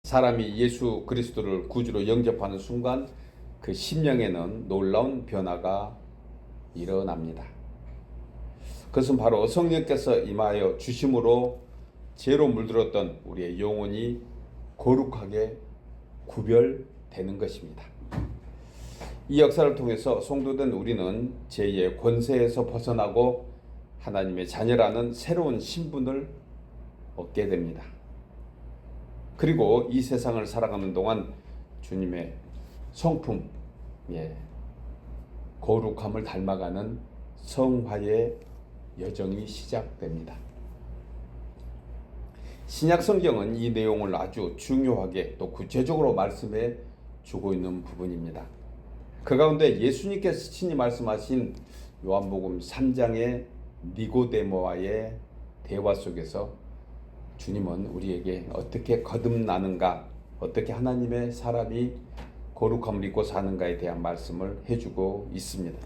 사람이 예수 그리스도를 구주로 영접하는 순간 그 심령에는 놀라운 변화가 일어납니다. 그것은 바로 성령께서 임하여 주심으로 죄로 물들었던 우리의 영혼이 거룩하게 구별되는 것입니다. 이 역사를 통해서 성도된 우리는 죄의 권세에서 벗어나고 하나님의 자녀라는 새로운 신분을 얻게 됩니다. 그리고 이 세상을 살아가는 동안 주님의 성품, 거룩함을 닮아가는 성화의 여정이 시작됩니다. 신약 성경은 이 내용을 아주 중요하게 또 구체적으로 말씀해 주고 있는 부분입니다. 그 가운데 예수님께서 친히 말씀하신 요한복음 3장의 니고데모와의 대화 속에서 주님은 우리에게 어떻게 거듭나는가, 어떻게 하나님의 사람이 거룩함을 입고 사는가에 대한 말씀을 해주고 있습니다.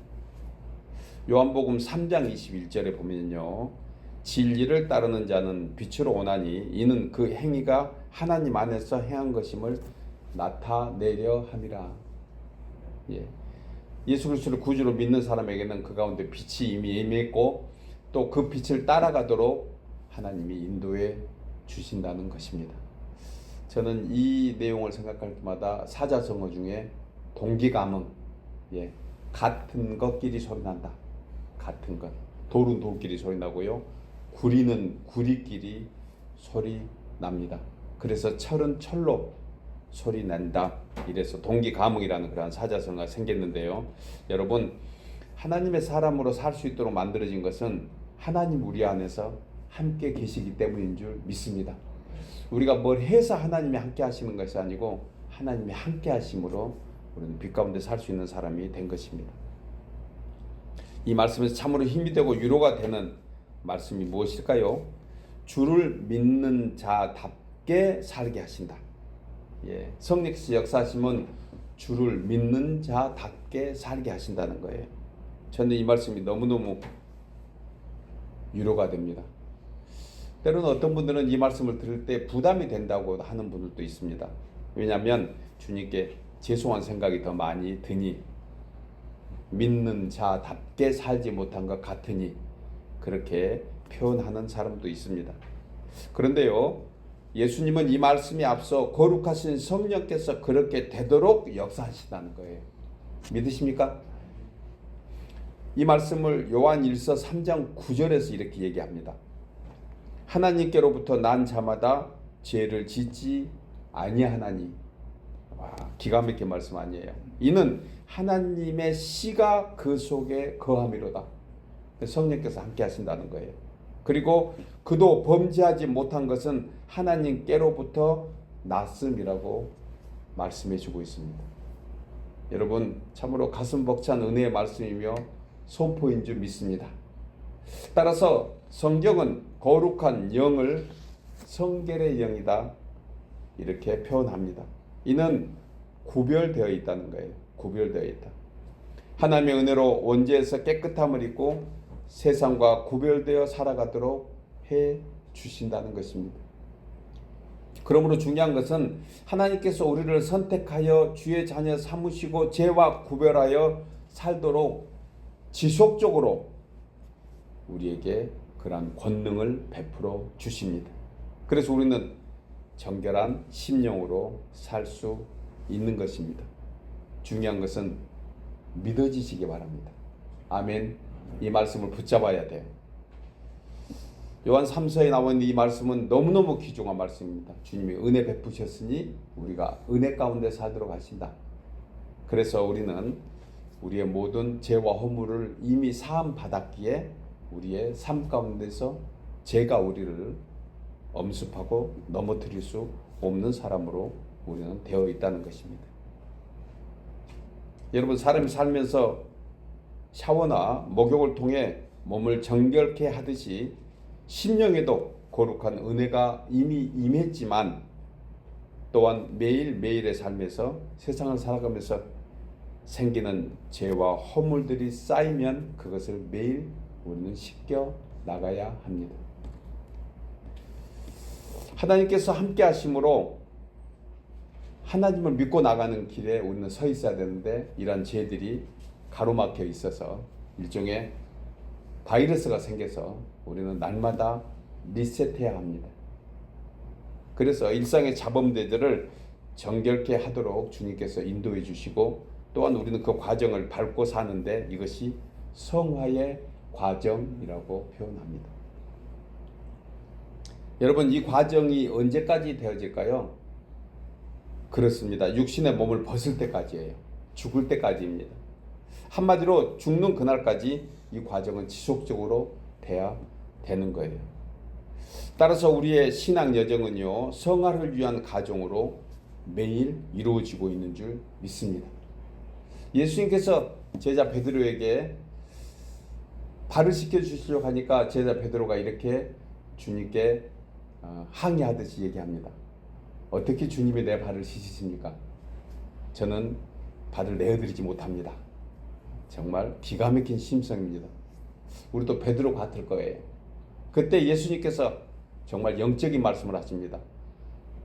요한복음 3장 21절에 보면요, 진리를 따르는 자는 빛으로 오나니 이는 그 행위가 하나님 안에서 행한 것임을 나타내려 함이라. 예수 그리스도를 구주로 믿는 사람에게는 그 가운데 빛이 이미 임했고 또 그 빛을 따라가도록 하나님이 인도해 주신다는 것입니다. 저는 이 내용을 생각할 때마다 사자성어 중에 동기감흥, 같은 것끼리 소리 난다. 같은 것. 돌은 돌끼리 소리 나고요. 구리는 구리끼리 소리 납니다. 그래서 철은 철로 소리 난다. 이래서 동기감흥이라는 그러한 사자성어가 생겼는데요. 여러분, 하나님의 사람으로 살 수 있도록 만들어진 것은 하나님 우리 안에서 함께 계시기 때문인 줄 믿습니다. 우리가 뭘 해서 하나님이 함께 하시는 것이 아니고 하나님이 함께 하심으로 우리는 빛 가운데 살 수 있는 사람이 된 것입니다. 이 말씀에서 참으로 힘이 되고 위로가 되는 말씀이 무엇일까요? 주를 믿는 자답게 살게 하신다. 성령께서 역사하시면 주를 믿는 자답게 살게 하신다는 거예요. 저는 이 말씀이 너무너무 위로가 됩니다. 때로는 어떤 분들은 이 말씀을 들을 때 부담이 된다고 하는 분들도 있습니다. 왜냐하면 주님께 죄송한 생각이 더 많이 드니, 믿는 자답게 살지 못한 것 같으니 그렇게 표현하는 사람도 있습니다. 그런데요, 예수님은 이 말씀에 앞서 거룩하신 성령께서 그렇게 되도록 역사하신다는 거예요. 믿으십니까? 이 말씀을 요한 1서 3장 9절에서 이렇게 얘기합니다. 하나님께로부터 난 자마다 죄를 짓지 아니하나니. 와, 기가 막힌 말씀 아니에요. 이는 하나님의 씨가 그 속에 거함이로다. 성령께서 함께 하신다는 거예요. 그리고 그도 범죄하지 못한 것은 하나님께로부터 났음이라고 말씀해 주고 있습니다. 여러분, 참으로 가슴 벅찬 은혜의 말씀이며 선포인 줄 믿습니다. 따라서 성경은 거룩한 영을 성결의 영이다 이렇게 표현합니다. 이는 구별되어 있다는 거예요. 구별되어 있다. 하나님의 은혜로 원죄에서 깨끗함을 입고 세상과 구별되어 살아가도록 해 주신다는 것입니다. 그러므로 중요한 것은 하나님께서 우리를 선택하여 주의 자녀 삼으시고 죄와 구별하여 살도록 지속적으로 우리에게 그러한 권능을 베풀어 주십니다. 그래서 우리는 정결한 심령으로 살 수 있는 것입니다. 중요한 것은 믿어지시기 바랍니다. 아멘. 이 말씀을 붙잡아야 돼요. 요한 3서에 나온 이 말씀은 너무너무 귀중한 말씀입니다. 주님이 은혜 베푸셨으니 우리가 은혜 가운데 살도록 하신다. 그래서 우리는 우리의 모든 죄와 허물을 이미 사함 받았기에 우리의 삶 가운데서 죄가 우리를 엄습하고 넘어뜨릴 수 없는 사람으로 우리는 되어 있다는 것입니다. 여러분, 사람이 살면서 샤워나 목욕을 통해 몸을 정결케 하듯이 심령에도 거룩한 은혜가 이미 임했지만 또한 매일매일의 삶에서 세상을 살아가면서 생기는 죄와 허물들이 쌓이면 그것을 매일 우리는 씻겨 나가야 합니다. 하나님께서 함께 하심으로 하나님을 믿고 나가는 길에 우리는 서 있어야 되는데 이런 죄들이 가로막혀 있어서 일종의 바이러스가 생겨서 우리는 날마다 리셋해야 합니다. 그래서 일상의 자범죄들을 정결케 하도록 주님께서 인도해 주시고 또한 우리는 그 과정을 밟고 사는데 이것이 성화의 과정이라고 표현합니다. 여러분, 이 과정이 언제까지 되어질까요? 그렇습니다. 육신의 몸을 벗을 때까지예요. 죽을 때까지입니다. 한마디로 죽는 그날까지 이 과정은 지속적으로 돼야 되는 거예요. 따라서 우리의 신앙 여정은요, 성화를 위한 과정으로 매일 이루어지고 있는 줄 믿습니다. 예수님께서 제자 베드로에게 발을 씻겨주시려고 하니까 제자 베드로가 이렇게 주님께 항의하듯이 얘기합니다. 어떻게 주님이 내 발을 씻으십니까? 저는 발을 내어드리지 못합니다. 정말 기가 막힌 심성입니다. 우리도 베드로 같을 거예요. 그때 예수님께서 정말 영적인 말씀을 하십니다.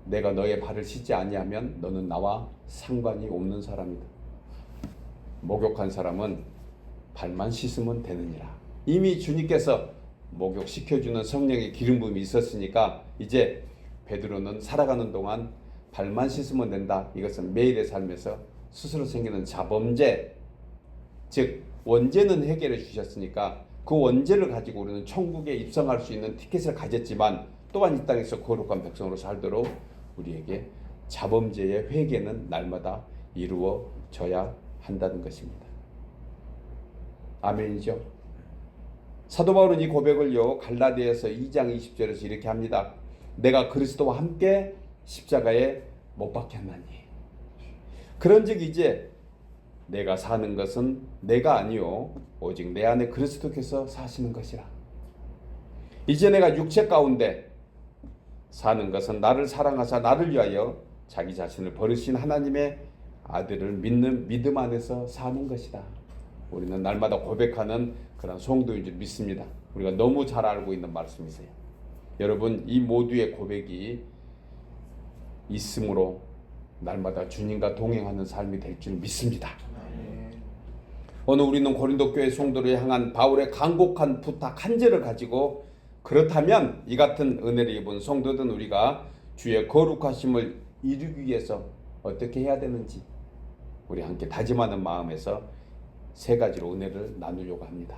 내가 너의 발을 씻지 아니하면 너는 나와 상관이 없는 사람이다. 목욕한 사람은 발만 씻으면 되느니라. 이미 주님께서 목욕시켜주는 성령의 기름 부음이 있었으니까 이제 베드로는 살아가는 동안 발만 씻으면 된다. 이것은 매일의 삶에서 스스로 생기는 자범죄, 즉 원죄는 해결해 주셨으니까 그 원죄를 가지고 우리는 천국에 입성할 수 있는 티켓을 가졌지만 또한 이 땅에서 거룩한 백성으로 살도록 우리에게 자범죄의 회개는 날마다 이루어져야 한다는 것입니다. 아멘이죠? 사도 바울은 이 고백을요, 갈라디아서 2장 20절에서 이렇게 합니다. 내가 그리스도와 함께 십자가에 못 박혔나니. 그런즉 이제 내가 사는 것은 내가 아니요 오직 내 안에 그리스도께서 사시는 것이라. 이제 내가 육체 가운데 사는 것은 나를 사랑하사 나를 위하여 자기 자신을 버리신 하나님의 아들을 믿는 믿음 안에서 사는 것이다. 우리는 날마다 고백하는 그런 성도인 줄 믿습니다. 우리가 너무 잘 알고 있는 말씀이세요. 여러분, 이 모두의 고백이 있으므로 날마다 주님과 동행하는 삶이 될 줄 믿습니다. 오늘 우리는 고린도 교회 성도를 향한 바울의 간곡한 부탁 한 절을 가지고 그렇다면 이 같은 은혜를 입은 성도든 우리가 주의 거룩하심을 이루기 위해서 어떻게 해야 되는지 우리 함께 다짐하는 마음에서 세 가지로 은혜를 나누려고 합니다.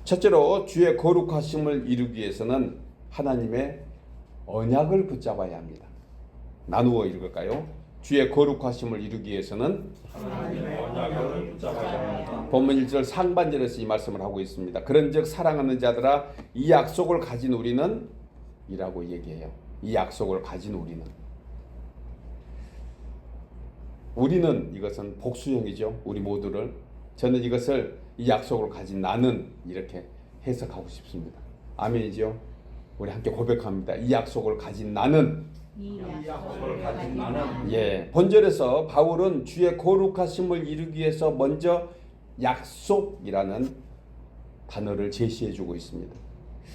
첫째로 주의 거룩하심을 이루기 위해서는 하나님의 언약을 붙잡아야 합니다. 나누어 읽을까요? 주의 거룩하심을 이루기 위해서는 하나님의 언약을 붙잡아야 합니다. 본문 1절 상반절에서 이 말씀을 하고 있습니다. 그런즉 사랑하는 자들아 이 약속을 가진 우리는 이라고 얘기해요. 이 약속을 가진 우리는 이것은 복수형이죠. 우리 모두를. 저는 이것을 이 약속을 가진 나는 이렇게 해석하고 싶습니다. 아멘이죠. 우리 함께 고백합니다. 이 약속을 가진 나는. 예, 본절에서 바울은 주의 거룩하심을 이루기 위해서 먼저 약속이라는 단어를 제시해주고 있습니다.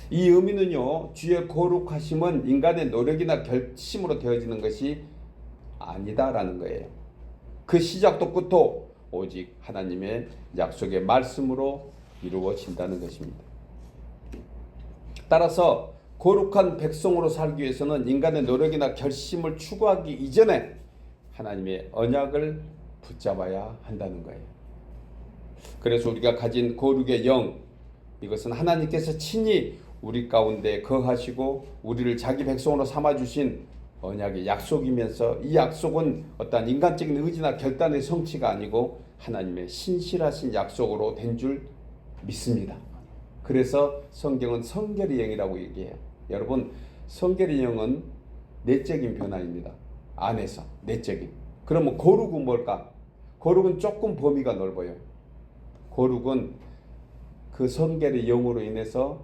이 의미는요, 주의 거룩하심은 인간의 노력이나 결심으로 되어지는 것이 아니다라는 거예요. 그 시작도 끝도 오직 하나님의 약속의 말씀으로 이루어진다는 것입니다. 따라서 거룩한 백성으로 살기 위해서는 인간의 노력이나 결심을 추구하기 이전에 하나님의 언약을 붙잡아야 한다는 거예요. 그래서 우리가 가진 거룩의 영, 이것은 하나님께서 친히 우리 가운데 거하시고 우리를 자기 백성으로 삼아주신 언약의 약속이면서 이 약속은 어떤 인간적인 의지나 결단의 성취가 아니고 하나님의 신실하신 약속으로 된 줄 믿습니다. 그래서 성경은 성결의 영이라고 얘기해요. 여러분, 성결의 영은 내적인 변화입니다. 안에서 내적인. 그러면 거룩은 뭘까? 거룩은 조금 범위가 넓어요. 거룩은 그 성결의 영으로 인해서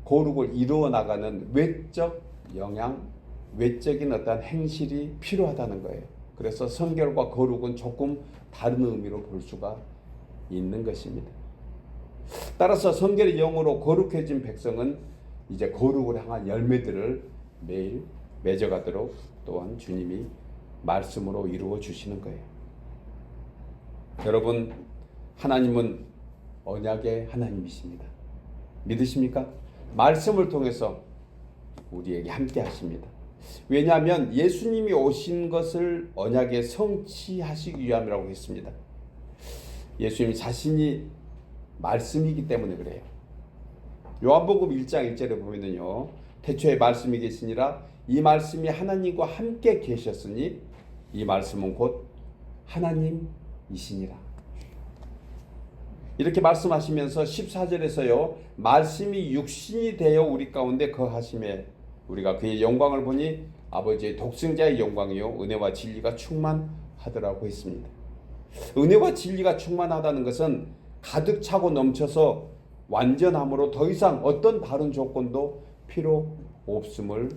거룩을 이루어 나가는 외적 영향, 외적인 어떤 행실이 필요하다는 거예요. 그래서 성결과 거룩은 조금 다른 의미로 볼 수가 있는 것입니다. 따라서 성결의 영으로 거룩해진 백성은 이제 거룩을 향한 열매들을 매일 맺어가도록 또한 주님이 말씀으로 이루어 주시는 거예요. 여러분, 하나님은 언약의 하나님이십니다. 믿으십니까? 말씀을 통해서 우리에게 함께 하십니다. 왜냐하면 예수님이 오신 것을 언약에 성취하시기 위함이라고 했습니다. 예수님 자신이 말씀이기 때문에 그래요. 요한복음 1장 1절에 보면요, 태초에 말씀이 계시니라 이 말씀이 하나님과 함께 계셨으니 이 말씀은 곧 하나님이시니라. 이렇게 말씀하시면서 14절에서요, 말씀이 육신이 되어 우리 가운데 거하심에 우리가 그의 영광을 보니 아버지의 독생자의 영광이요 은혜와 진리가 충만하더라고 했습니다. 은혜와 진리가 충만하다는 것은 가득 차고 넘쳐서 완전함으로 더 이상 어떤 다른 조건도 필요 없음을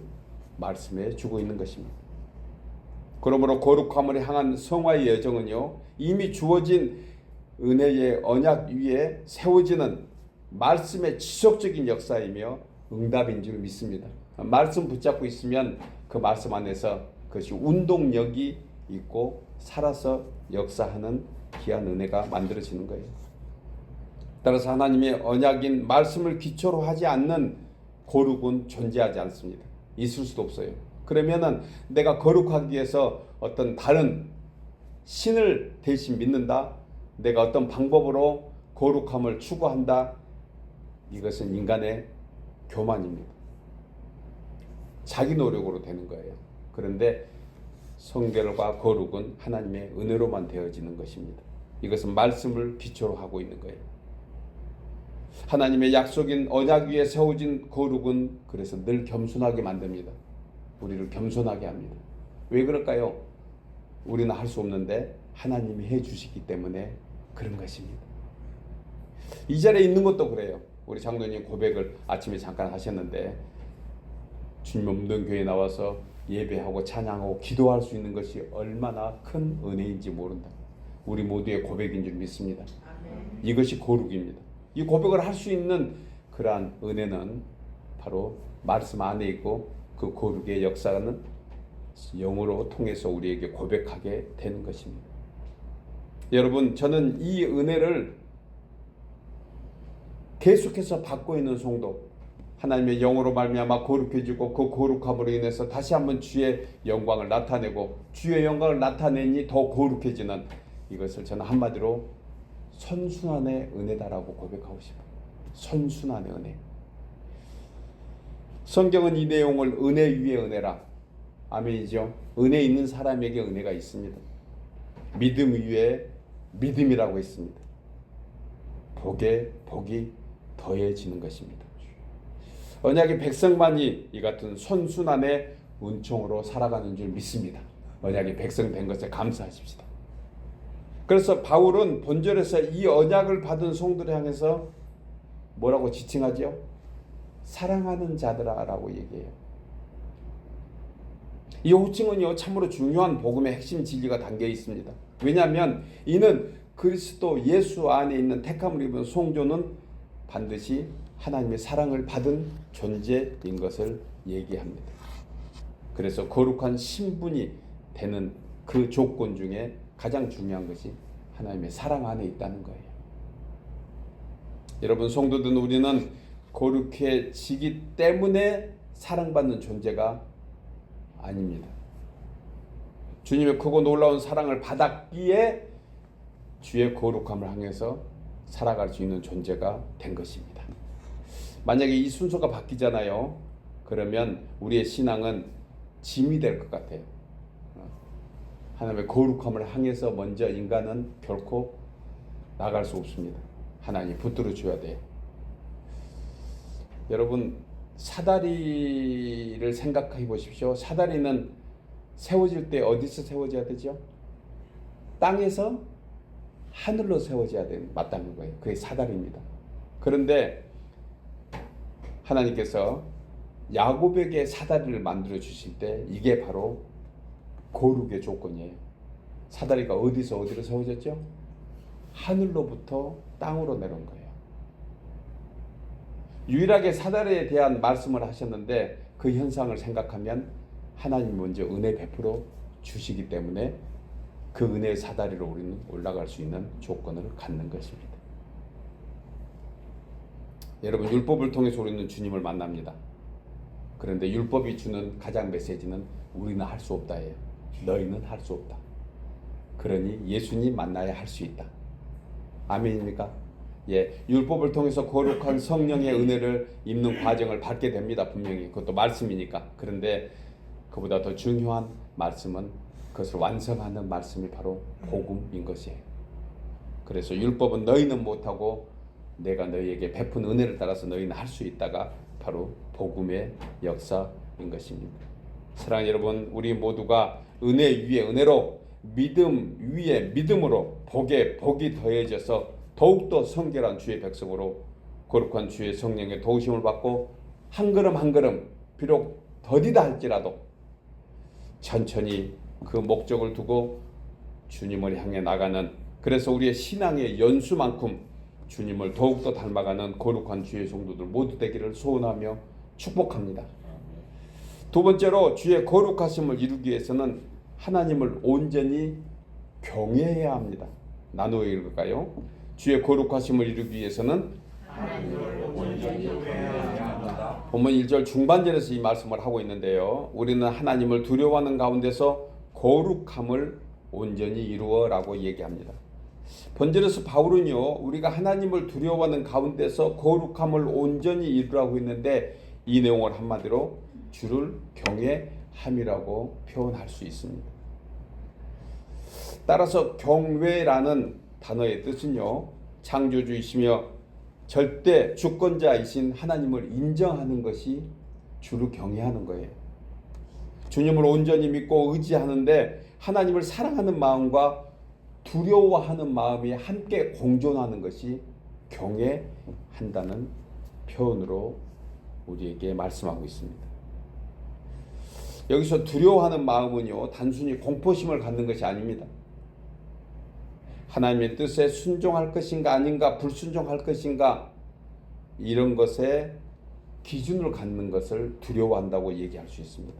말씀해 주고 있는 것입니다. 그러므로 거룩함을 향한 성화의 여정은요, 이미 주어진 은혜의 언약 위에 세워지는 말씀의 지속적인 역사이며 응답인 줄 믿습니다. 말씀 붙잡고 있으면 그 말씀 안에서 그것이 운동력이 있고 살아서 역사하는 귀한 은혜가 만들어지는 거예요. 따라서 하나님의 언약인 말씀을 기초로 하지 않는 거룩은 존재하지 않습니다. 있을 수도 없어요. 그러면은 내가 거룩하기 위해서 어떤 다른 신을 대신 믿는다, 내가 어떤 방법으로 거룩함을 추구한다, 이것은 인간의 교만입니다. 자기 노력으로 되는 거예요. 그런데 성결과 거룩은 하나님의 은혜로만 되어지는 것입니다. 이것은 말씀을 기초로 하고 있는 거예요. 하나님의 약속인 언약 위에 세워진 거룩은 그래서 늘 겸손하게 만듭니다. 우리를 겸손하게 합니다. 왜 그럴까요? 우리는 할 수 없는데 하나님이 해주시기 때문에 그런 것입니다. 이 자리에 있는 것도 그래요. 우리 장로님 고백을 아침에 잠깐 하셨는데, 주님 없는 교회에 나와서 예배하고 찬양하고 기도할 수 있는 것이 얼마나 큰 은혜인지 모른다. 우리 모두의 고백인 줄 믿습니다. 이것이 거룩입니다. 이 고백을 할 수 있는 그러한 은혜는 바로 말씀 안에 있고, 그 거룩의 역사는 영으로 통해서 우리에게 고백하게 되는 것입니다. 여러분, 저는 이 은혜를 계속해서 받고 있는 성도, 하나님의 영으로 말미암아 거룩해지고 그 거룩함으로 인해서 다시 한번 주의 영광을 나타내고 주의 영광을 나타내니 더 거룩해지는, 이것을 저는 한마디로 선순환의 은혜다라고 고백하고 싶어요. 선순환의 은혜. 성경은 이 내용을 은혜 위에 은혜라, 아멘이죠. 은혜 있는 사람에게 은혜가 있습니다. 믿음 위에 믿음이라고 했습니다. 복에 복이 더해지는 것입니다. 언약의 백성만이 이 같은 선순환의 은총으로 살아가는 줄 믿습니다. 언약의 백성 된 것에 감사하십시다. 그래서 바울은 본절에서 이 언약을 받은 성도를 향해서 뭐라고 지칭하죠? 사랑하는 자들아라고 얘기해요. 이 호칭은요, 참으로 중요한 복음의 핵심 진리가 담겨 있습니다. 왜냐하면 이는 그리스도 예수 안에 있는 택함을 입은 성도는 반드시 하나님의 사랑을 받은 존재인 것을 얘기합니다. 그래서 거룩한 신분이 되는 그 조건 중에 가장 중요한 것이 하나님의 사랑 안에 있다는 거예요. 여러분, 성도들, 우리는 거룩해지기 때문에 사랑받는 존재가 아닙니다. 주님의 크고 놀라운 사랑을 받았기에 주의 거룩함을 향해서 살아갈 수 있는 존재가 된 것입니다. 만약에 이 순서가 바뀌잖아요. 그러면 우리의 신앙은 짐이 될 것 같아요. 하나님의 거룩함을 향해서 먼저 인간은 결코 나갈 수 없습니다. 하나님이 붙들어 줘야 돼요. 여러분, 사다리를 생각해 보십시오. 사다리는 세워질 때 어디서 세워져야 되죠? 땅에서 하늘로 세워져야 맞다는 거예요. 그게 사다리입니다. 그런데 하나님께서 야곱에게 사다리를 만들어 주실 때 이게 바로 거룩의 조건이에요. 사다리가 어디서 어디로 세워졌죠? 하늘로부터 땅으로 내려온 거예요. 유일하게 사다리에 대한 말씀을 하셨는데 그 현상을 생각하면 하나님 먼저 은혜 베풀어 주시기 때문에 그 은혜의 사다리로 우리는 올라갈 수 있는 조건을 갖는 것입니다. 여러분, 율법을 통해서 우리는 주님을 만납니다. 그런데 율법이 주는 가장 메시지는 우리는 할 수 없다예요. 너희는 할 수 없다. 그러니 예수님 만나야 할 수 있다. 아멘입니까? 예, 율법을 통해서 거룩한 성령의 은혜를 입는 과정을 받게 됩니다. 분명히 그것도 말씀이니까. 그런데 그보다 더 중요한 말씀은 그것을 완성하는 말씀이 바로 복음인 것이에요. 그래서 율법은 너희는 못하고 내가 너희에게 베푼 은혜를 따라서 너희는 할 수 있다가 바로 복음의 역사인 것입니다. 사랑하는 여러분, 우리 모두가 은혜 위에 은혜로, 믿음 위에 믿음으로 복에 복이 더해져서 더욱더 성결한 주의 백성으로 거룩한 주의 성령의 도우심을 받고 한 걸음 한 걸음 비록 더디다 할지라도 천천히 그 목적을 두고 주님을 향해 나가는, 그래서 우리의 신앙의 연수만큼 주님을 더욱더 닮아가는 거룩한 주의 성도들 모두 되기를 소원하며 축복합니다. 두 번째로, 주의 거룩하심을 이루기 위해서는 하나님을 온전히 경외해야 합니다. 나누어 읽을까요? 주의 거룩하심을 이루기 위해서는 하나님을 온전히 경외해야 합니다. 본문 1절 중반절에서 이 말씀을 하고 있는데요. 우리는 하나님을 두려워하는 가운데서 거룩함을 온전히 이루어라고 얘기합니다. 본절에서 바울은요, 우리가 하나님을 두려워하는 가운데서 거룩함을 온전히 이루라고 했는데 이 내용을 한마디로 주를 경외함이라고 표현할 수 있습니다. 따라서 경외라는 단어의 뜻은요, 창조주이시며 절대 주권자이신 하나님을 인정하는 것이 주를 경외하는 거예요. 주님을 온전히 믿고 의지하는데 하나님을 사랑하는 마음과 두려워하는 마음이 함께 공존하는 것이 경외한다는 표현으로 우리에게 말씀하고 있습니다. 여기서 두려워하는 마음은요, 단순히 공포심을 갖는 것이 아닙니다. 하나님의 뜻에 순종할 것인가 아닌가, 불순종할 것인가, 이런 것에 기준을 갖는 것을 두려워한다고 얘기할 수 있습니다.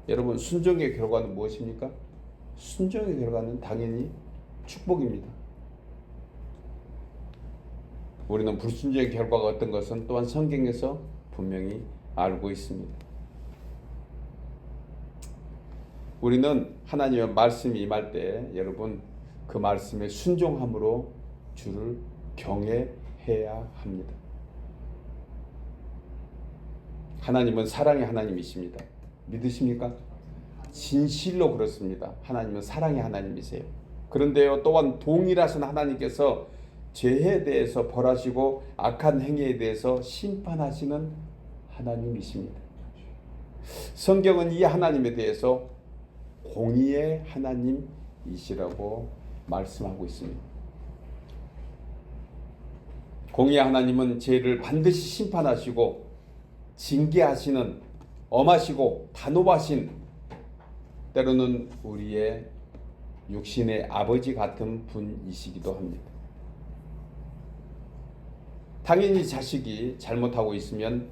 여러분, 순종의 결과는 무엇입니까? 순종의 결과는 당연히 축복입니다. 우리는 불순종의 결과가 어떤 것은 또한 성경에서 분명히 알고 있습니다. 우리는 하나님의 말씀이 임할 때 여러분 그 말씀에 순종함으로 주를 경외해야 합니다. 하나님은 사랑의 하나님이십니다. 믿으십니까? 진실로 그렇습니다. 하나님은 사랑의 하나님이세요. 그런데요, 또한 동일하신 하나님께서 죄에 대해서 벌하시고 악한 행위에 대해서 심판하시는 하나님이십니다. 성경은 이 하나님에 대해서 공의의 하나님이시라고 말씀하고 있습니다. 공의의 하나님은 죄를 반드시 심판하시고 징계하시는 엄하시고 단호하신, 때로는 우리의 육신의 아버지 같은 분이시기도 합니다. 당연히 자식이 잘못하고 있으면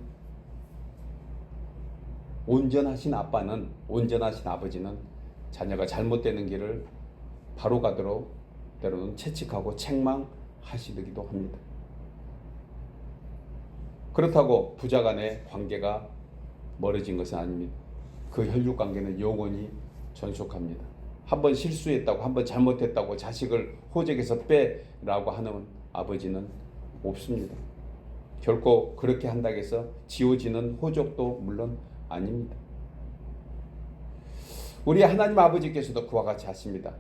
온전하신 아빠는, 온전하신 아버지는 자녀가 잘못되는 길을 바로 가도록 때로는 채찍하고 책망하시기도 합니다. 그렇다고 부자 간의 관계가 멀어진 것은 아닙니다. 그 혈육 관계는 영원히 존속합니다. 한번 실수했다고, 한번 잘못했다고 자식을 호적에서 빼라고 하는 아버지는 없습니다. 결코 그렇게 한다고 해서 지워지는 호적도 물론 아닙니다. 우리 하나님 아버지께서도 그와 같이 하십니다.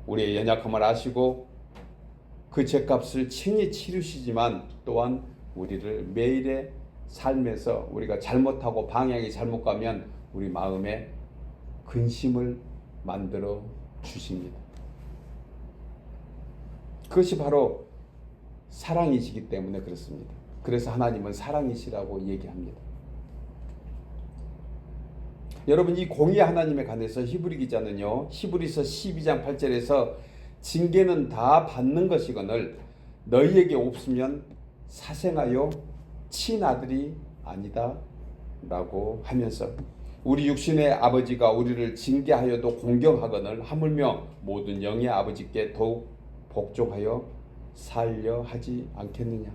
우리의 연약함을 아시고 그 죄값을 친히 치르시지만 또한 우리를 매일의 삶에서 우리가 잘못하고 방향이 잘못 가면 우리 마음에 근심을 만들어 주십니다. 그것이 바로 사랑이시기 때문에 그렇습니다. 그래서 하나님은 사랑이시라고 얘기합니다. 여러분, 이 공의 하나님에 관해서 히브리 기자는요, 히브리서 12장 8절에서 징계는 다 받는 것이거늘 너희에게 없으면 사생하여 친아들이 아니다 라고 하면서 우리 육신의 아버지가 우리를 징계하여도 공경하거늘 하물며 모든 영의 아버지께 더욱 복종하여 살려 하지 않겠느냐.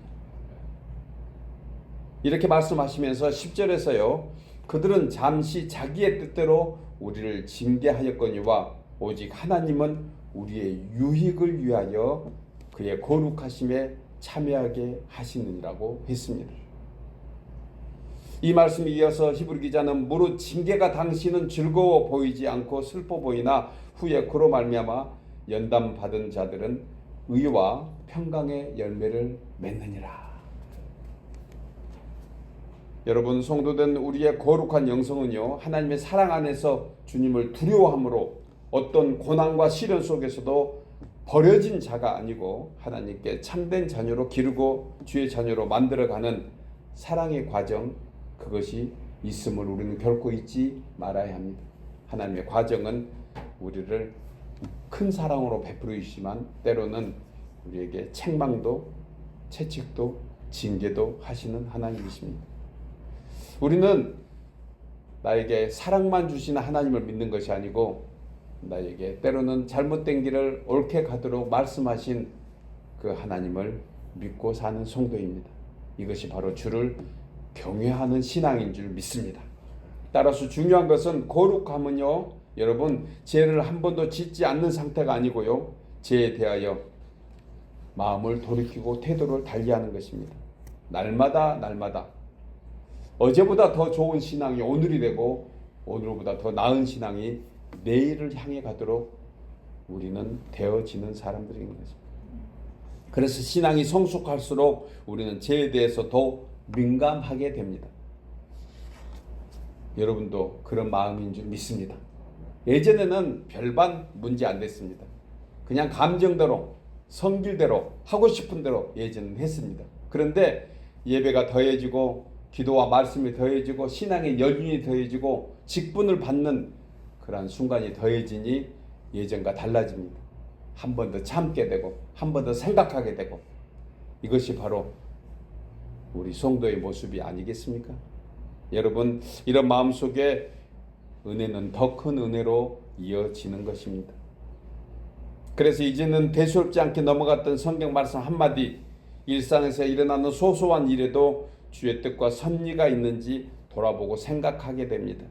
이렇게 말씀하시면서 10절에서요. 그들은 잠시 자기의 뜻대로 우리를 징계하였거니와 오직 하나님은 우리의 유익을 위하여 그의 거룩하심에 참여하게 하시느니라고 했습니다. 이 말씀에 이어서 히브리 기자는 무릇 징계가 당신은 즐거워 보이지 않고 슬퍼 보이나 후에 그로 말미암아 연단 받은 자들은 의와 평강의 열매를 맺느니라. 여러분, 성도된 우리의 거룩한 영성은요, 하나님의 사랑 안에서 주님을 두려워함으로 어떤 고난과 시련 속에서도 버려진 자가 아니고 하나님께 참된 자녀로 기르고 주의 자녀로 만들어가는 사랑의 과정, 그것이 있음을 우리는 결코 잊지 말아야 합니다. 하나님의 과정은 우리를 큰 사랑으로 베풀어 주시지만 때로는 우리에게 책망도 채찍도 징계도 하시는 하나님이십니다. 우리는 나에게 사랑만 주시는 하나님을 믿는 것이 아니고 나에게 때로는 잘못된 길을 옳게 가도록 말씀하신 그 하나님을 믿고 사는 성도입니다. 이것이 바로 주를 경외하는 신앙인 줄 믿습니다. 따라서 중요한 것은 거룩함은요, 여러분, 죄를 한 번도 짓지 않는 상태가 아니고요, 죄에 대하여 마음을 돌이키고 태도를 달리하는 것입니다. 날마다 어제보다 더 좋은 신앙이 오늘이 되고 오늘보다 더 나은 신앙이 내일을 향해 가도록 우리는 되어지는 사람들인 것입니다. 그래서 신앙이 성숙할수록 우리는 죄에 대해서 더 민감하게 됩니다. 여러분도 그런 마음인 줄 믿습니다. 예전에는 별반 문제 안 됐습니다. 그냥 감정대로 성질대로 하고 싶은 대로 예전은 했습니다. 그런데 예배가 더해지고 기도와 말씀이 더해지고 신앙의 연륜이 더해지고 직분을 받는 그러한 순간이 더해지니 예전과 달라집니다. 한 번 더 참게 되고 한 번 더 생각하게 되고, 이것이 바로 우리 성도의 모습이 아니겠습니까? 여러분, 이런 마음속에 은혜는 더 큰 은혜로 이어지는 것입니다. 그래서 이제는 대수롭지 않게 넘어갔던 성경 말씀 한마디, 일상에서 일어나는 소소한 일에도 주의 뜻과 섭리가 있는지 돌아보고 생각하게 됩니다.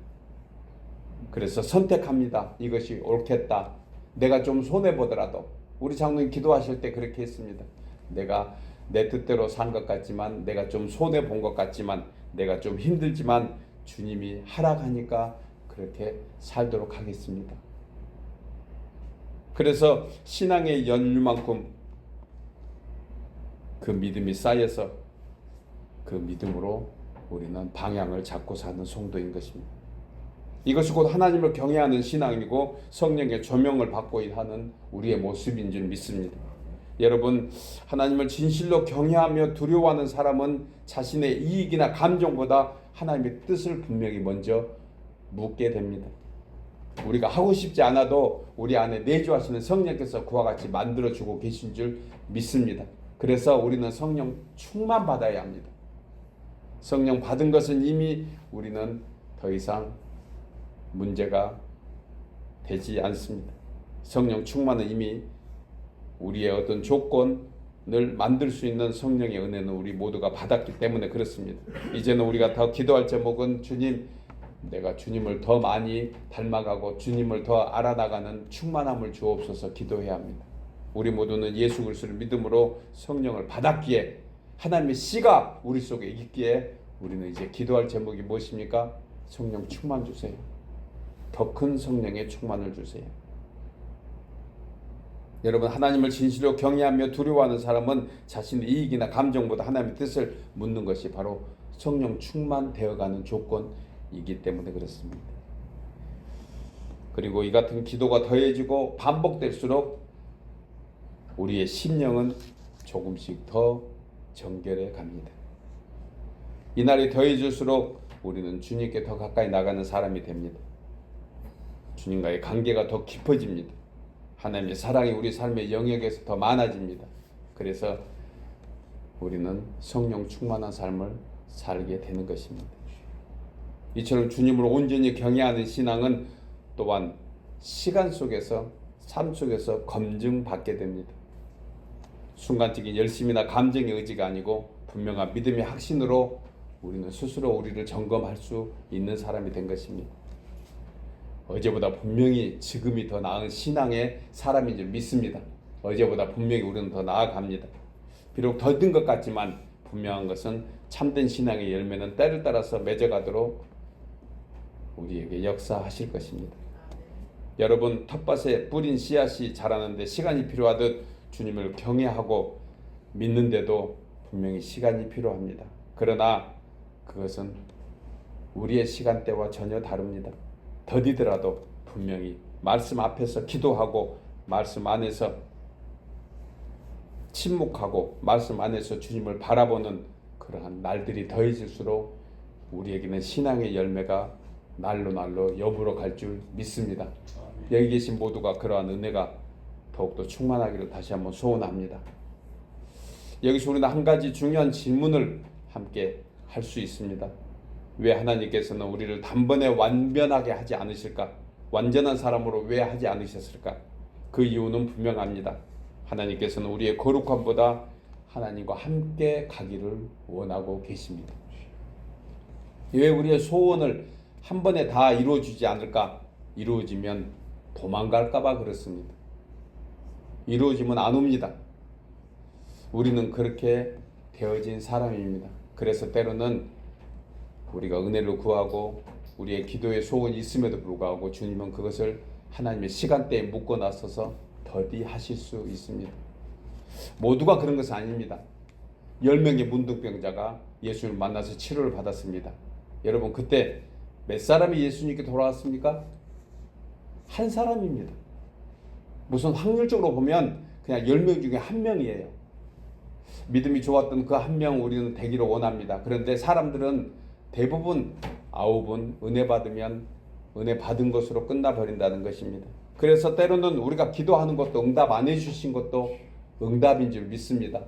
그래서 선택합니다. 이것이 옳겠다. 내가 좀 손해보더라도, 우리 장로님 기도하실 때 그렇게 했습니다. 내가 내 뜻대로 산 것 같지만, 내가 좀 손해본 것 같지만, 내가 좀 힘들지만 주님이 하락하니까 그렇게 살도록 하겠습니다. 그래서 신앙의 연륜만큼 그 믿음이 쌓여서 그 믿음으로 우리는 방향을 잡고 사는 성도인 것입니다. 이것이 곧 하나님을 경외하는 신앙이고 성령의 조명을 받고 하는 우리의 모습인 줄 믿습니다. 여러분, 하나님을 진실로 경외하며 두려워하는 사람은 자신의 이익이나 감정보다 하나님의 뜻을 분명히 먼저 묻게 됩니다. 우리가 하고 싶지 않아도 우리 안에 내주하시는 성령께서 그와 같이 만들어주고 계신 줄 믿습니다. 그래서 우리는 성령 충만 받아야 합니다. 성령 받은 것은 이미 우리는 더 이상 문제가 되지 않습니다. 성령 충만은 이미 우리의 어떤 조건을 만들 수 있는 성령의 은혜는 우리 모두가 받았기 때문에 그렇습니다. 이제는 우리가 더 기도할 제목은 주님, 내가 주님을 더 많이 닮아가고 주님을 더 알아나가는 충만함을 주옵소서 기도해야 합니다. 우리 모두는 예수 그리스도를 믿음으로 성령을 받았기에 하나님의 씨가 우리 속에 있기에 우리는 이제 기도할 제목이 무엇입니까? 성령 충만 주세요. 더 큰 성령의 충만을 주세요. 여러분, 하나님을 진실로 경외하며 두려워하는 사람은 자신의 이익이나 감정보다 하나님의 뜻을 묻는 것이 바로 성령 충만되어가는 조건이기 때문에 그렇습니다. 그리고 이 같은 기도가 더해지고 반복될수록 우리의 심령은 조금씩 더 정결해 갑니다. 이날이 더해질수록 우리는 주님께 더 가까이 나가는 사람이 됩니다. 주님과의 관계가 더 깊어집니다. 하나님의 사랑이 우리 삶의 영역에서 더 많아집니다. 그래서 우리는 성령 충만한 삶을 살게 되는 것입니다. 이처럼 주님을 온전히 경외하는 신앙은 또한 시간 속에서, 삶 속에서 검증받게 됩니다. 순간적인 열심이나 감정의 의지가 아니고 분명한 믿음의 확신으로 우리는 스스로 우리를 점검할 수 있는 사람이 된 것입니다. 어제보다 분명히 지금이 더 나은 신앙의 사람인 줄 믿습니다. 어제보다 분명히 우리는 더 나아갑니다. 비록 더딘 것 같지만 분명한 것은 참된 신앙의 열매는 때를 따라서 맺어가도록 우리에게 역사하실 것입니다. 여러분, 텃밭에 뿌린 씨앗이 자라는데 시간이 필요하듯 주님을 경외하고 믿는데도 분명히 시간이 필요합니다. 그러나 그것은 우리의 시간대와 전혀 다릅니다. 더디더라도 분명히 말씀 앞에서 기도하고 말씀 안에서 침묵하고 말씀 안에서 주님을 바라보는 그러한 날들이 더해질수록 우리에게는 신앙의 열매가 날로 날로 여부로 갈 줄 믿습니다. 여기 계신 모두가 그러한 은혜가 더욱더 충만하기를 다시 한번 소원합니다. 여기서 우리는 한 가지 중요한 질문을 함께 할 수 있습니다. 왜 하나님께서는 우리를 단번에 완변하게 하지 않으실까? 완전한 사람으로 왜 하지 않으셨을까? 그 이유는 분명합니다. 하나님께서는 우리의 거룩함보다 하나님과 함께 가기를 원하고 계십니다. 왜 우리의 소원을 한 번에 다 이루어주지 않을까? 이루어지면 도망갈까봐 그렇습니다. 이루어지면 안 옵니다. 우리는 그렇게 되어진 사람입니다. 그래서 때로는 우리가 은혜를 구하고 우리의 기도의 소원이 있음에도 불구하고 주님은 그것을 하나님의 시간대에 묶어 놨어서 더디하실 수 있습니다. 모두가 그런 것은 아닙니다. 10명의 문둥병자가 예수를 만나서 치료를 받았습니다. 여러분, 그때 몇 사람이 예수님께 돌아왔습니까? 한 사람입니다. 무슨 확률적으로 보면 그냥 10명 중에 한 명이에요. 믿음이 좋았던 그 한 명 우리는 되기를 원합니다. 그런데 사람들은 대부분 9은 은혜 받으면 은혜 받은 것으로 끝나버린다는 것입니다. 그래서 때로는 우리가 기도하는 것도 응답 안 해주신 것도 응답인 줄 믿습니다.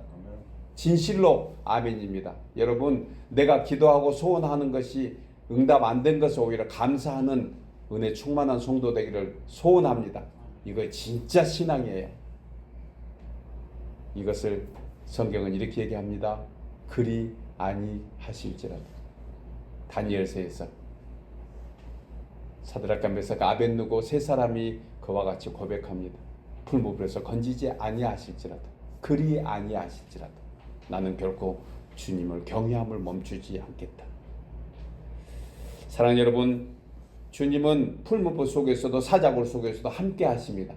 진실로 아멘입니다. 여러분, 내가 기도하고 소원하는 것이 응답 안 된 것을 오히려 감사하는 은혜 충만한 성도 되기를 소원합니다. 이거 진짜 신앙이에요. 이것을 성경은 이렇게 얘기합니다. 그리 아니하실지라도. 다니엘서에서 사드락과 메삭과 아벳느고 세 사람이 그와 같이 고백합니다. 풀무불에서 건지지 아니하실지라도, 그리 아니하실지라도 나는 결코 주님을 경외함을 멈추지 않겠다. 사랑하는 여러분, 주님은 풀무불 속에서도 사자굴 속에서도 함께 하십니다.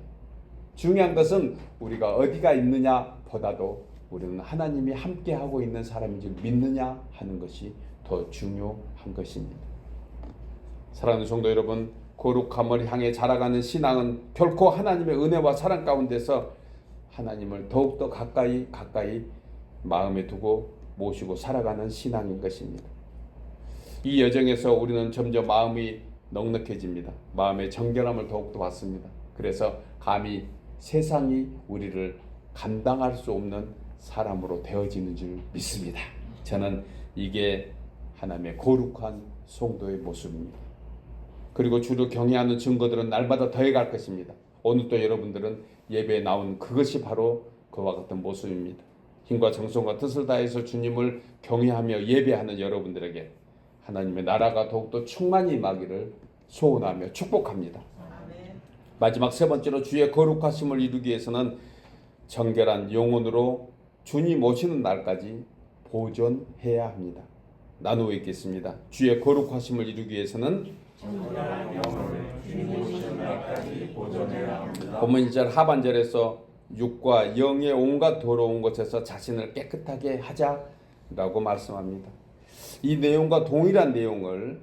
중요한 것은 우리가 어디가 있느냐 보다도 우리는 하나님이 함께 하고 있는 사람인 줄 믿느냐 하는 것이 더 중요한 것입니다. 사랑하는 성도 여러분, 거룩함을 향해 자라가는 신앙은 결코 하나님의 은혜와 사랑 가운데서 하나님을 더욱더 가까이 마음에 두고 모시고 살아가는 신앙인 것입니다. 이 여정에서 우리는 점점 마음이 넉넉해집니다. 마음의 정결함을 더욱더 받습니다. 그래서 감히 세상이 우리를 감당할 수 없는 사람으로 되어지는 줄 믿습니다. 저는 이게 하나님의 거룩한 성도의 모습입니다. 그리고 주를 경외하는 증거들은 날마다 더해갈 것입니다. 오늘 또 여러분들은 예배에 나온 그것이 바로 그와 같은 모습입니다. 힘과 정성과 뜻을 다해서 주님을 경외하며 예배하는 여러분들에게 하나님의 나라가 더욱더 충만히 임하기를 소원하며 축복합니다. 마지막 세 번째로 주의 거룩하심을 이루기 위해서는 정결한 영혼으로 주님 오시는 날까지 보존해야 합니다. 나누어 읽겠습니다. 주의 거룩하심을 이루기 위해서는 정결한 영혼을 주님 오시는 날까지 보존해야 합니다. 본문 2절 하반절에서 육과 영의 온갖 더러운 것에서 자신을 깨끗하게 하자라고 말씀합니다. 이 내용과 동일한 내용을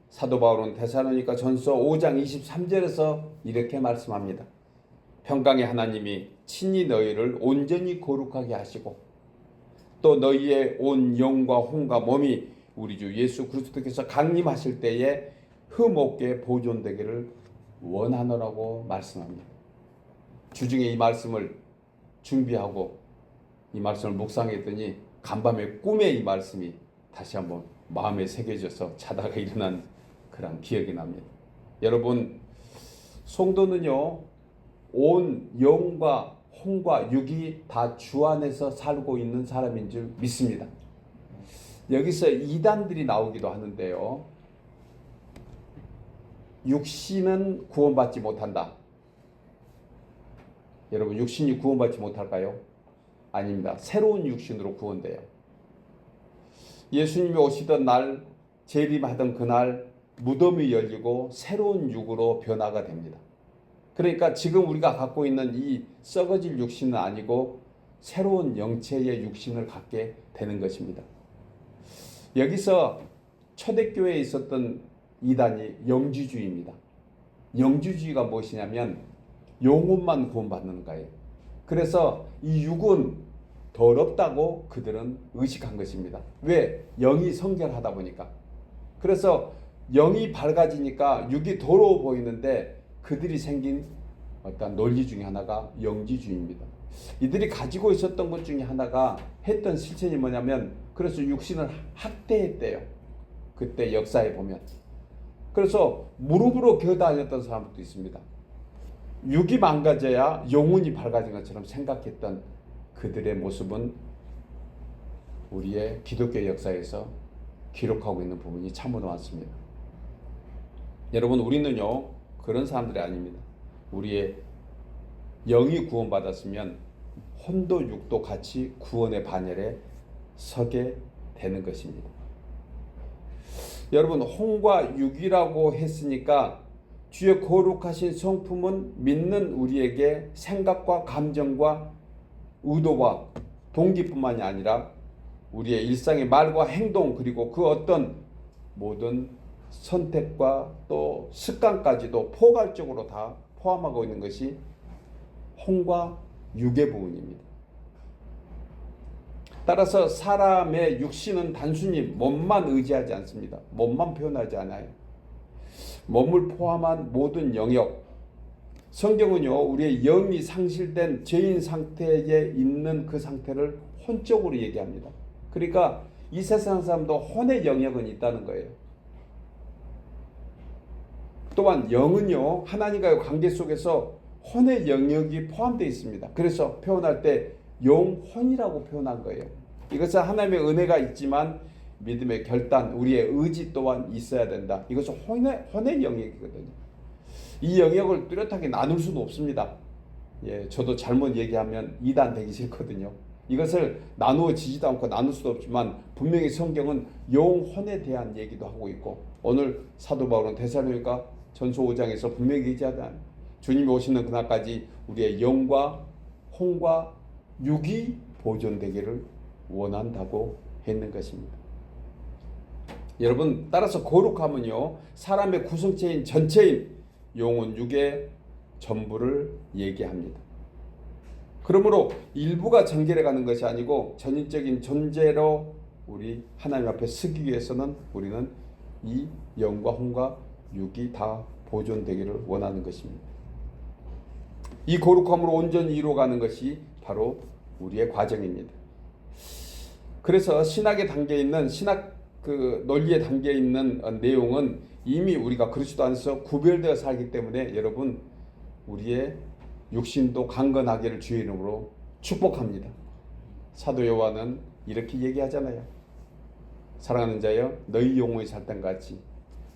사도 바울은 데살로니가 전서 5장 23절에서 이렇게 말씀합니다. 평강의 하나님이 친히 너희를 온전히 거룩하게 하시고 또 너희의 온 영과 혼과 몸이 우리 주 예수 그리스도께서 강림하실 때에 흠없게 보존되기를 원하노라고 말씀합니다. 주중에 이 말씀을 준비하고 이 말씀을 묵상했더니 간밤에 꿈에 이 말씀이 다시 한번 마음에 새겨져서 자다가 일어난 그런 기억이 납니다. 여러분, 성도는요, 온 영과 혼과 육이 다 주 안에서 살고 있는 사람인 줄 믿습니다. 여기서 이단들이 나오기도 하는데요. 육신은 구원받지 못한다. 여러분, 육신이 구원받지 못할까요? 아닙니다. 새로운 육신으로 구원돼요. 예수님이 오시던 날, 재림하던 그날 무덤이 열리고 새로운 육으로 변화가 됩니다. 그러니까 지금 우리가 갖고 있는 이 썩어질 육신은 아니고 새로운 영체의 육신을 갖게 되는 것입니다. 여기서 초대교회에 있었던 이단이 영주주의입니다. 영주주의가 무엇이냐면 영혼만 구원받는 거예요. 그래서 이 육은 더럽다고 그들은 의식한 것입니다. 왜? 영이 성결하다 보니까. 그래서 영이 밝아지니까 육이 더러워 보이는데 그들이 생긴 어떤 논리 중에 하나가 영지주의입니다. 이들이 가지고 있었던 것 중에 하나가 했던 실천이 뭐냐면 그래서 육신을 학대했대요. 그때 역사에 보면. 그래서 무릎으로 겨다녔던 사람도 있습니다. 육이 망가져야 영혼이 밝아진 것처럼 생각했던 그들의 모습은 우리의 기독교 역사에서 기록하고 있는 부분이 참으로 많습니다. 여러분, 우리는요 그런 사람들이 아닙니다. 우리의 영이 구원받았으면 혼도 육도 같이 구원의 반열에 서게 되는 것입니다. 여러분, 혼과 육이라고 했으니까 주의 거룩하신 성품은 믿는 우리에게 생각과 감정과 의도와 동기뿐만이 아니라 우리의 일상의 말과 행동 그리고 그 어떤 모든 선택과 또 습관까지도 포괄적으로 다 포함하고 있는 것이 혼과 육의 부분입니다. 따라서 사람의 육신은 단순히 몸만 의지하지 않습니다. 몸만 표현하지 않아요. 몸을 포함한 모든 영역. 성경은요, 우리의 영이 상실된 죄인 상태에 있는 그 상태를 혼적으로 얘기합니다. 그러니까 이 세상 사람도 혼의 영역은 있다는 거예요. 또한 영은요, 하나님과의 관계 속에서 혼의 영역이 포함되어 있습니다. 그래서 표현할 때 영혼이라고 표현한 거예요. 이것은 하나님의 은혜가 있지만 믿음의 결단, 우리의 의지 또한 있어야 된다. 이것은 혼의 영역이거든요. 이 영역을 뚜렷하게 나눌 수는 없습니다. 예, 저도 잘못 얘기하면 이단 되기 싫거든요. 이것을 나누어지지도 않고 나눌 수도 없지만 분명히 성경은 영혼에 대한 얘기도 하고 있고 오늘 사도 바울은 데살로니가 전서 5장에서 분명히 얘기하다 주님이 오시는 그날까지 우리의 영과 혼과 육이 보존되기를 원한다고 했는 것입니다. 여러분, 따라서 거룩함은요, 사람의 구성체인 전체인 영혼 육의 전부를 얘기합니다. 그러므로 일부가 정결해 가는 것이 아니고 전인적인 존재로 우리 하나님 앞에 서기 위해서는 우리는 이 영과 혼과 육이 다 보존되기를 원하는 것입니다. 이 거룩함으로 온전히 이루어가는 것이 바로 우리의 과정입니다. 그래서 신학의 단계에 있는 신학 논리에 담겨 있는 내용은 이미 우리가 그리스도 안에서 구별되어 살기 때문에 여러분 우리의 육신도 강건하기를 주의 이름으로 축복합니다. 사도 요한은 이렇게 얘기하잖아요. 사랑하는 자여, 너희 영혼이 살던 같이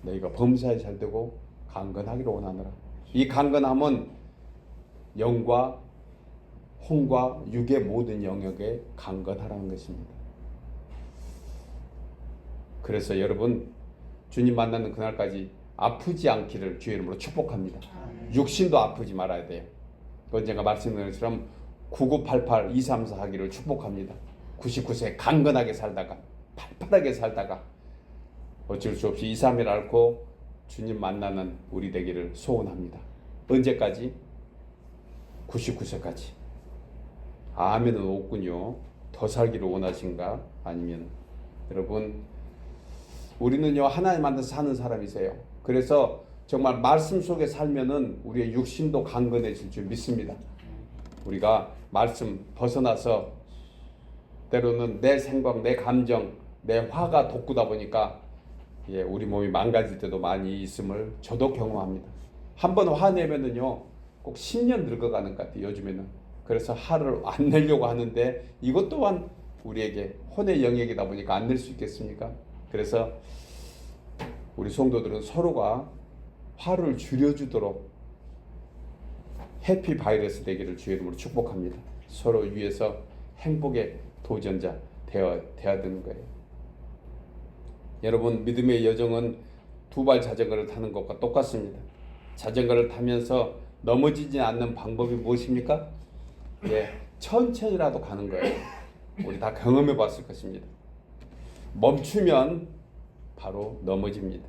너희가 범사에 살되고 강건하기를 원하노라. 이 강건함은 영과 혼과 육의 모든 영역에 강건하라는 것입니다. 그래서 여러분 주님 만나는 그날까지 아프지 않기를 주의 이름으로 축복합니다. 육신도 아프지 말아야 돼요. 언젠가 말씀드린 것처럼 9988 234 하기를 축복합니다. 99세 강건하게 살다가 팔팔하게 살다가 어쩔 수 없이 2, 3일 앓고 주님 만나는 우리 되기를 소원합니다. 언제까지? 99세까지. 아멘은 없군요. 더 살기를 원하신가? 아니면 여러분 우리는요 하나님 만나서 사는 사람이세요. 그래서 정말 말씀 속에 살면은 우리의 육신도 강건해질 줄 믿습니다. 우리가 말씀 벗어나서 때로는 내 생각, 내 감정, 내 화가 돋구다 보니까 예, 우리 몸이 망가질 때도 많이 있음을 저도 경험합니다. 한 번 화내면은요, 꼭 10년 늙어가는 것 같아요, 요즘에는. 그래서 화를 안 내려고 하는데 이것 또한 우리에게 혼의 영역이다 보니까 안 낼 수 있겠습니까? 그래서 우리 성도들은 서로가 화를 줄여주도록 해피 바이러스 되기를 주의 이름으로 축복합니다. 서로 위해서 행복의 도전자 되어야 되는 거예요. 여러분, 믿음의 여정은 두발 자전거를 타는 것과 똑같습니다. 자전거를 타면서 넘어지지 않는 방법이 무엇입니까? 예, 천천히라도 가는 거예요. 우리 다 경험해 봤을 것입니다. 멈추면 바로 넘어집니다.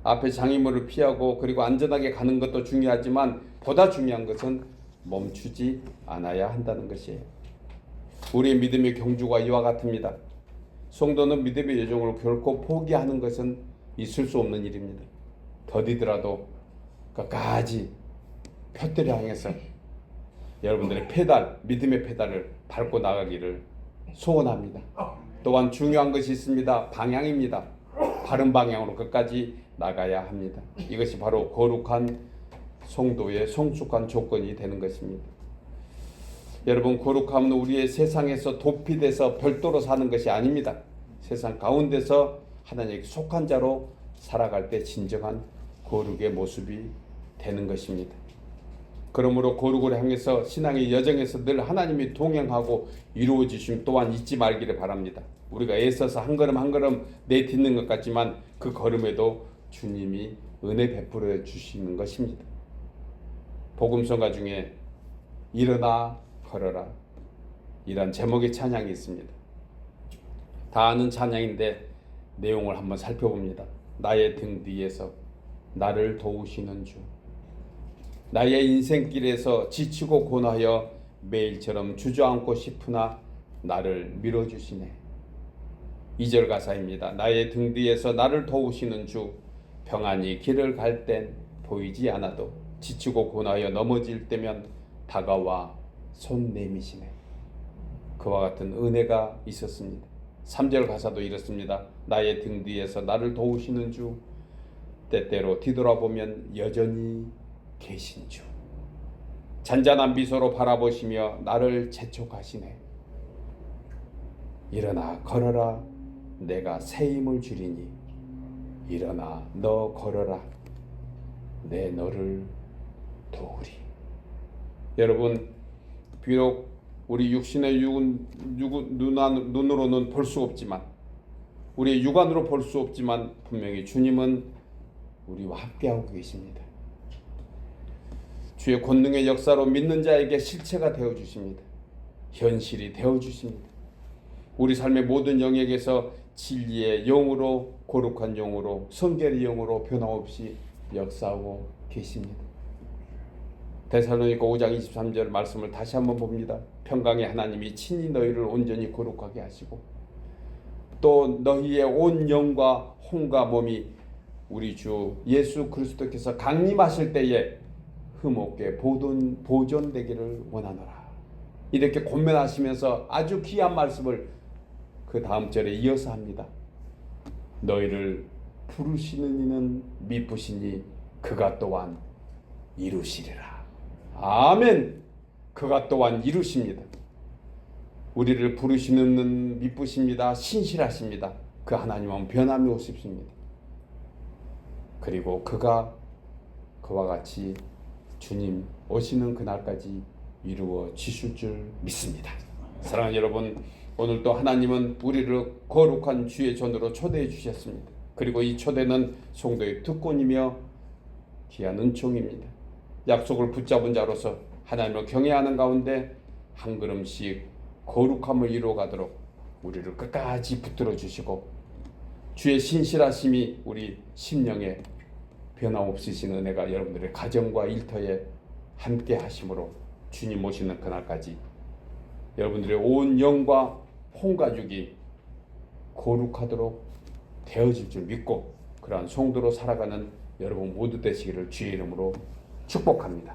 앞에 장애물을 피하고 그리고 안전하게 가는 것도 중요하지만 보다 중요한 것은 멈추지 않아야 한다는 것이에요. 우리의 믿음의 경주가 이와 같습니다. 성도는 믿음의 여정을 결코 포기하는 것은 있을 수 없는 일입니다. 더디더라도 끝까지 표대를 향해서 여러분들의 페달, 믿음의 페달을 밟고 나가기를 소원합니다. 또한 중요한 것이 있습니다. 방향입니다. 바른 방향으로 끝까지 나가야 합니다. 이것이 바로 거룩한 성도의 성숙한 조건이 되는 것입니다. 여러분, 거룩함은 우리의 세상에서 도피돼서 별도로 사는 것이 아닙니다. 세상 가운데서 하나님께 속한 자로 살아갈 때 진정한 거룩의 모습이 되는 것입니다. 그러므로 거룩을 향해서 신앙의 여정에서 늘 하나님이 동행하고 이루어 주심 또한 잊지 말기를 바랍니다. 우리가 애써서 한 걸음 한 걸음 내딛는 것 같지만 그 걸음에도 주님이 은혜 베풀어 주시는 것입니다. 복음성가 중에 일어나 걸어라 이란 제목의 찬양이 있습니다. 다 아는 찬양인데 내용을 한번 살펴봅니다. 나의 등 뒤에서 나를 도우시는 주, 나의 인생길에서 지치고 고나여 매일처럼 주저앉고 싶으나 나를 밀어주시네. 2절 가사입니다. 나의 등 뒤에서 나를 도우시는 주, 평안히 길을 갈 땐 보이지 않아도 지치고 고나여 넘어질 때면 다가와 손 내미시네. 그와 같은 은혜가 있었습니다. 3절 가사도 이렇습니다. 나의 등 뒤에서 나를 도우시는 주, 때때로 뒤돌아보면 여전히 계신 주, 잔잔한 미소로 바라보시며 나를 재촉하시네. 일어나 걸어라 내가 새 힘을 주리니 일어나 너 걸어라 내 너를 도우리. 여러분, 비록 우리 육신의 눈으로는 볼 수 없지만, 우리의 육안으로 볼 수 없지만 분명히 주님은 우리와 함께하고 계십니다. 주의 권능의 역사로 믿는 자에게 실체가 되어주십니다. 현실이 되어주십니다. 우리 삶의 모든 영역에서 진리의 영으로, 거룩한 영으로, 성결의 영으로 변함없이 역사하고 계십니다. 데살로니가 5장 23절 말씀을 다시 한번 봅니다. 평강의 하나님이 친히 너희를 온전히 거룩하게 하시고 또 너희의 온 영과 혼과 몸이 우리 주 예수 그리스도께서 강림하실 때에 흠없게 보존되기를 원하노라. 이렇게 권면하시면서 아주 귀한 말씀을 그 다음 절에 이어서 합니다. 너희를 부르시는 이는 미쁘시니 그가 또한 이루시리라. 아멘. 그가 또한 이루십니다. 우리를 부르시는 미쁘십니다. 신실하십니다. 그 하나님은 변함이 없으십니다. 그리고 그가 그와 같이 주님 오시는 그날까지 이루어 주실 줄 믿습니다. 사랑하는 여러분, 오늘도 하나님은 우리를 거룩한 주의 전으로 초대해 주셨습니다. 그리고 이 초대는 성도의 특권이며 귀한 은총입니다. 약속을 붙잡은 자로서 하나님을 경외하는 가운데 한 걸음씩 거룩함을 이루어가도록 우리를 끝까지 붙들어 주시고 주의 신실하심이 우리 심령에 변함없으신 은혜가 여러분들의 가정과 일터에 함께 하심으로 주님 오시는 그날까지 여러분들의 온 영과 온 가족이 거룩하도록 되어질 줄 믿고 그러한 성도로 살아가는 여러분 모두 되시기를 주의 이름으로 축복합니다.